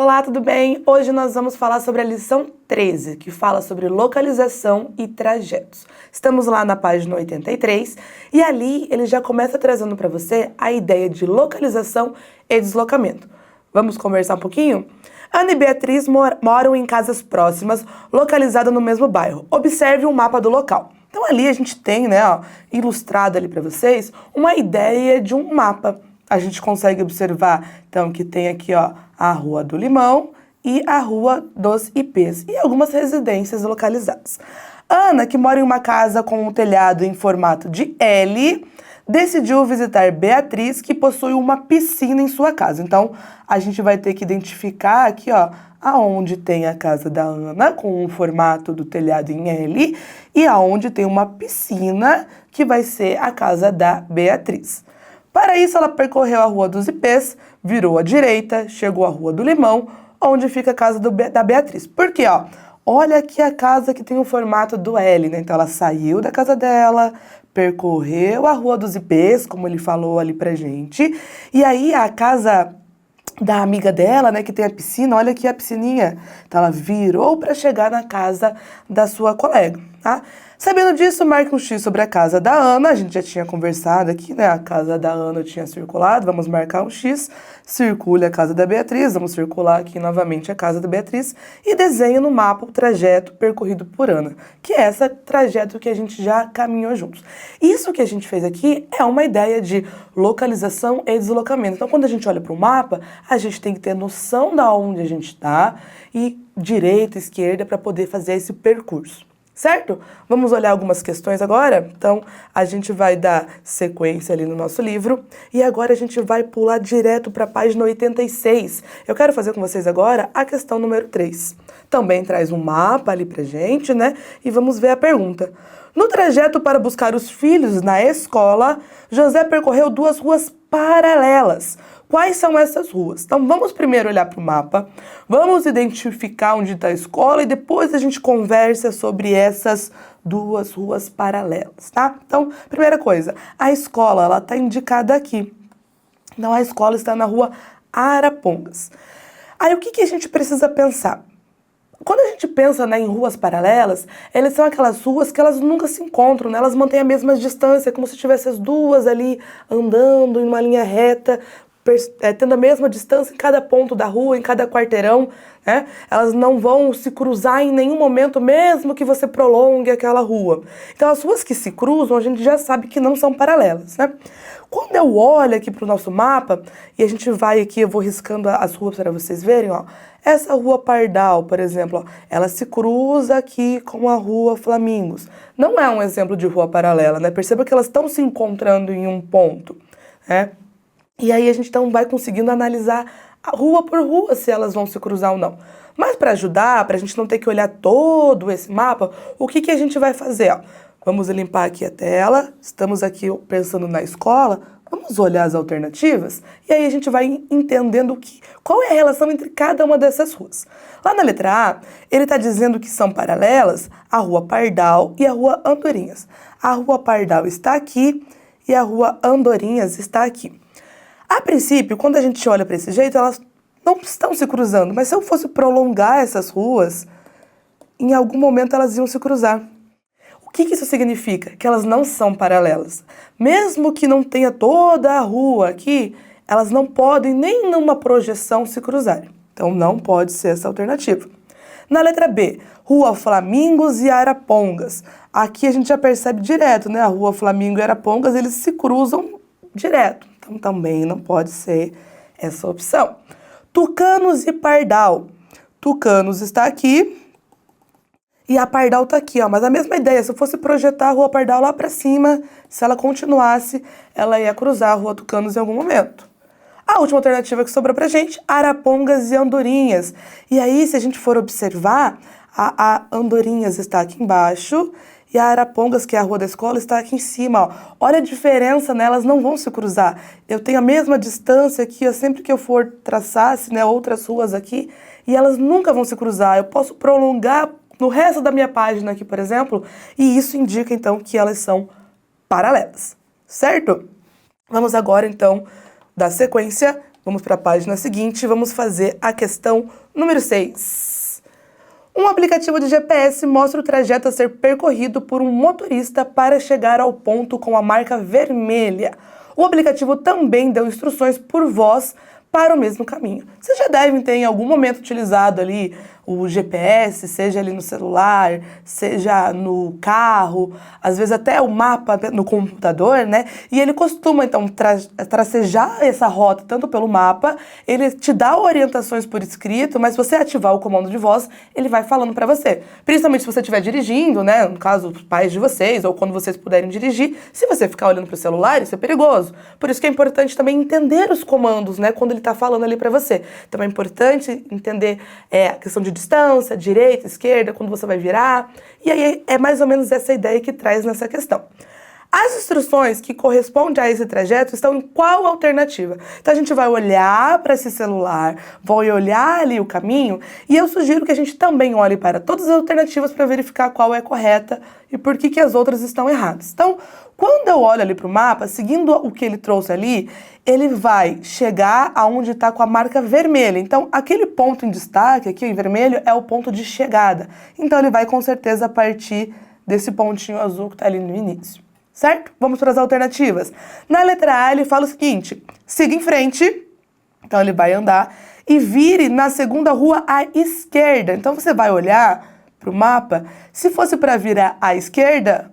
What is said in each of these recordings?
Olá, tudo bem? Hoje nós vamos falar sobre a lição 13, que fala sobre localização e trajetos. Estamos lá na página 83 e ali ele já começa trazendo para você a ideia de localização e deslocamento. Vamos conversar um pouquinho? Ana e Beatriz moram em casas próximas, localizadas no mesmo bairro. Observe um mapa do local. Então ali a gente tem, ilustrado ali para vocês, uma ideia de um mapa. A gente consegue observar, então, que tem aqui, a Rua do Limão e a Rua dos Ipês e algumas residências localizadas. Ana, que mora em uma casa com um telhado em formato de L, decidiu visitar Beatriz, que possui uma piscina em sua casa. Então, a gente vai ter que identificar aqui, aonde tem a casa da Ana, com o formato do telhado em L, e aonde tem uma piscina, que vai ser a casa da Beatriz. Para isso, ela percorreu a Rua dos Ipês, virou à direita, chegou à Rua do Limão, onde fica a casa da Beatriz. Por quê, Olha aqui a casa que tem o formato do L, né? Então, ela saiu da casa dela, percorreu a Rua dos Ipês, como ele falou ali pra gente, e aí a casa da amiga dela, né, que tem a piscina, olha aqui a piscininha. Então, ela virou para chegar na casa da sua colega, tá? Sabendo disso, marque um X sobre a casa da Ana. A gente já tinha conversado aqui, né? A casa da Ana tinha circulado. Vamos marcar um X. Circule a casa da Beatriz. Vamos circular aqui novamente a casa da Beatriz. E desenhe no mapa o trajeto percorrido por Ana, que é esse trajeto que a gente já caminhou juntos. Isso que a gente fez aqui é uma ideia de localização e deslocamento. Então, quando a gente olha para o mapa, a gente tem que ter noção de onde a gente está e direita, esquerda, para poder fazer esse percurso. Certo? Vamos olhar algumas questões agora? Então, a gente vai dar sequência ali no nosso livro e agora a gente vai pular direto para a página 86. Eu quero fazer com vocês agora a questão número 3. Também traz um mapa ali pra gente, né? E vamos ver a pergunta. No trajeto para buscar os filhos na escola, José percorreu 2 ruas paralelas. Quais são essas ruas? Então, vamos primeiro olhar para o mapa, vamos identificar onde está a escola e depois a gente conversa sobre essas 2 ruas paralelas, tá? Então, primeira coisa, a escola, ela está indicada aqui. Então, a escola está na rua Arapongas. Aí, o que a gente precisa pensar? Quando a gente pensa, em ruas paralelas, elas são aquelas ruas que elas nunca se encontram, né? Elas mantêm a mesma distância, como se tivessem as duas ali andando em uma linha reta, tendo a mesma distância em cada ponto da rua, em cada quarteirão, né? Elas não vão se cruzar em nenhum momento, mesmo que você prolongue aquela rua. Então, as ruas que se cruzam, a gente já sabe que não são paralelas, né? Quando eu olho aqui para o nosso mapa, e a gente vai aqui, eu vou riscando as ruas para vocês verem, essa rua Pardal, por exemplo, ela se cruza aqui com a rua Flamingos. Não é um exemplo de rua paralela, né? Perceba que elas estão se encontrando em um ponto, né? E aí a gente então vai conseguindo analisar rua por rua se elas vão se cruzar ou não. Mas para ajudar, para a gente não ter que olhar todo esse mapa, o que a gente vai fazer? Vamos limpar aqui a tela, estamos aqui pensando na escola, vamos olhar as alternativas e aí a gente vai entendendo qual é a relação entre cada uma dessas ruas. Lá na letra A, ele está dizendo que são paralelas a rua Pardal e a rua Andorinhas. A rua Pardal está aqui e a rua Andorinhas está aqui. A princípio, quando a gente olha para esse jeito, elas não estão se cruzando, mas se eu fosse prolongar essas ruas, em algum momento elas iam se cruzar. O que isso significa? Que elas não são paralelas. Mesmo que não tenha toda a rua aqui, elas não podem nem numa projeção se cruzar. Então não pode ser essa alternativa. Na letra B, Rua Flamingos e Arapongas. Aqui a gente já percebe direto, né? A Rua Flamingo e Arapongas, eles se cruzam direto. Então, também não pode ser essa opção. Tucanos e Pardal. Tucanos está aqui e a Pardal está aqui, mas a mesma ideia. Se eu fosse projetar a Rua Pardal lá para cima, se ela continuasse, ela ia cruzar a Rua Tucanos em algum momento. A última alternativa que sobrou pra gente, Arapongas e Andorinhas. E aí, se a gente for observar, a Andorinhas está aqui embaixo e a Arapongas, que é a rua da escola, está aqui em cima. Olha a diferença, né? Elas não vão se cruzar. Eu tenho a mesma distância aqui, sempre que eu for traçar, outras ruas aqui, e elas nunca vão se cruzar. Eu posso prolongar no resto da minha página aqui, por exemplo, e isso indica, então, que elas são paralelas, certo? Vamos agora, então, dar sequência. Vamos para a página seguinte, vamos fazer a questão número 6. Um aplicativo de GPS mostra o trajeto a ser percorrido por um motorista para chegar ao ponto com a marca vermelha. O aplicativo também deu instruções por voz para o mesmo caminho. Vocês já devem ter em algum momento utilizado ali o GPS, seja ali no celular, seja no carro, às vezes até o mapa no computador, né? E ele costuma, então, tracejar essa rota tanto pelo mapa, ele te dá orientações por escrito, mas se você ativar o comando de voz, ele vai falando para você. Principalmente se você estiver dirigindo, né? No caso, os pais de vocês, ou quando vocês puderem dirigir, se você ficar olhando para o celular, isso é perigoso. Por isso que é importante também entender os comandos, né? Quando ele está falando ali para você. Então é importante entender a questão de distância, direita, esquerda, quando você vai virar. E aí é mais ou menos essa ideia que traz nessa questão. As instruções que correspondem a esse trajeto estão em qual alternativa? Então a gente vai olhar para esse celular, vai olhar ali o caminho, e eu sugiro que a gente também olhe para todas as alternativas para verificar qual é correta e por que as outras estão erradas. Então, quando eu olho ali para o mapa, seguindo o que ele trouxe ali, ele vai chegar aonde está com a marca vermelha. Então, aquele ponto em destaque aqui em vermelho é o ponto de chegada. Então, ele vai com certeza partir desse pontinho azul que está ali no início. Certo? Vamos para as alternativas. Na letra A, ele fala o seguinte: siga em frente, então ele vai andar, e vire na segunda rua à esquerda. Então você vai olhar para o mapa, se fosse para virar à esquerda,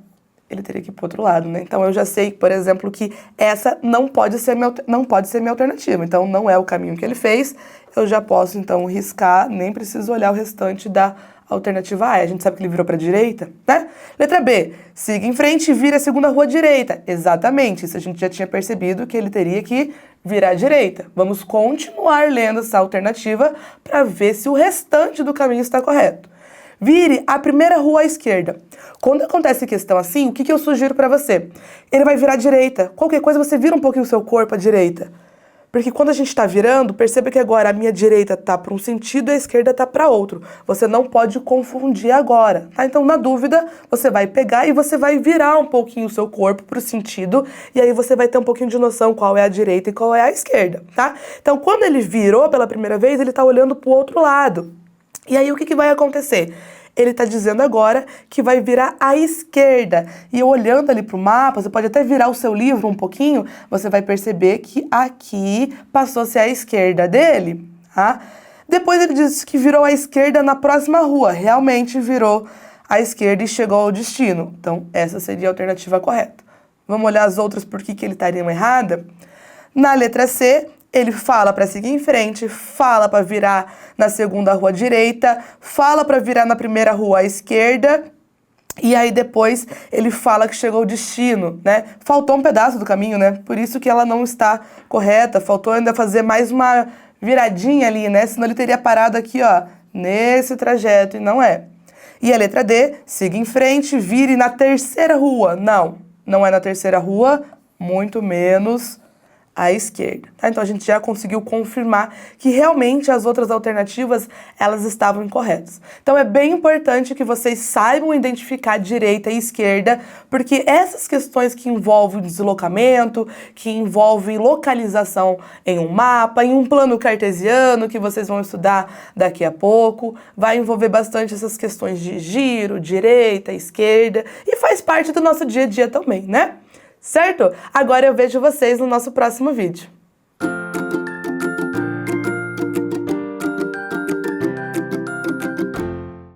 ele teria que ir para o outro lado, né? Então eu já sei, por exemplo, que essa não pode ser minha alternativa. Então não é o caminho que ele fez, eu já posso então riscar, nem preciso olhar o restante da alternativa A. A gente sabe que ele virou para a direita, né? Letra B, siga em frente e vira a segunda rua à direita. Exatamente, isso a gente já tinha percebido que ele teria que virar à direita. Vamos continuar lendo essa alternativa para ver se o restante do caminho está correto. Vire a primeira rua à esquerda. Quando acontece questão assim, o que eu sugiro para você? Ele vai virar à direita. Qualquer coisa você vira um pouquinho o seu corpo à direita. Porque quando a gente está virando, perceba que agora a minha direita está para um sentido e a esquerda está para outro. Você não pode confundir agora, tá? Então, na dúvida, você vai pegar e você vai virar um pouquinho o seu corpo para o sentido, e aí você vai ter um pouquinho de noção qual é a direita e qual é a esquerda, tá? Então, quando ele virou pela primeira vez, ele está olhando para o outro lado. E aí, o que vai acontecer? Ele está dizendo agora que vai virar à esquerda. E olhando ali para o mapa, você pode até virar o seu livro um pouquinho, você vai perceber que aqui passou a ser a esquerda dele, tá? Depois ele disse que virou à esquerda na próxima rua. Realmente virou à esquerda e chegou ao destino. Então, essa seria a alternativa correta. Vamos olhar as outras por que ele estaria errada? Na letra C, ele fala para seguir em frente, fala para virar na segunda rua à direita, fala para virar na primeira rua à esquerda, e aí depois ele fala que chegou ao destino, né? Faltou um pedaço do caminho, né? Por isso que ela não está correta, faltou ainda fazer mais uma viradinha ali, né? Senão ele teria parado aqui, ó, nesse trajeto, e não é. E a letra D, siga em frente, vire na terceira rua. Não, não é na terceira rua, muito menos à esquerda, tá? Então a gente já conseguiu confirmar que realmente as outras alternativas, elas estavam incorretas. Então é bem importante que vocês saibam identificar direita e esquerda, porque essas questões que envolvem deslocamento, que envolvem localização em um mapa, em um plano cartesiano, que vocês vão estudar daqui a pouco, vai envolver bastante essas questões de giro, direita, esquerda, e faz parte do nosso dia a dia também, né? Certo? Agora eu vejo vocês no nosso próximo vídeo.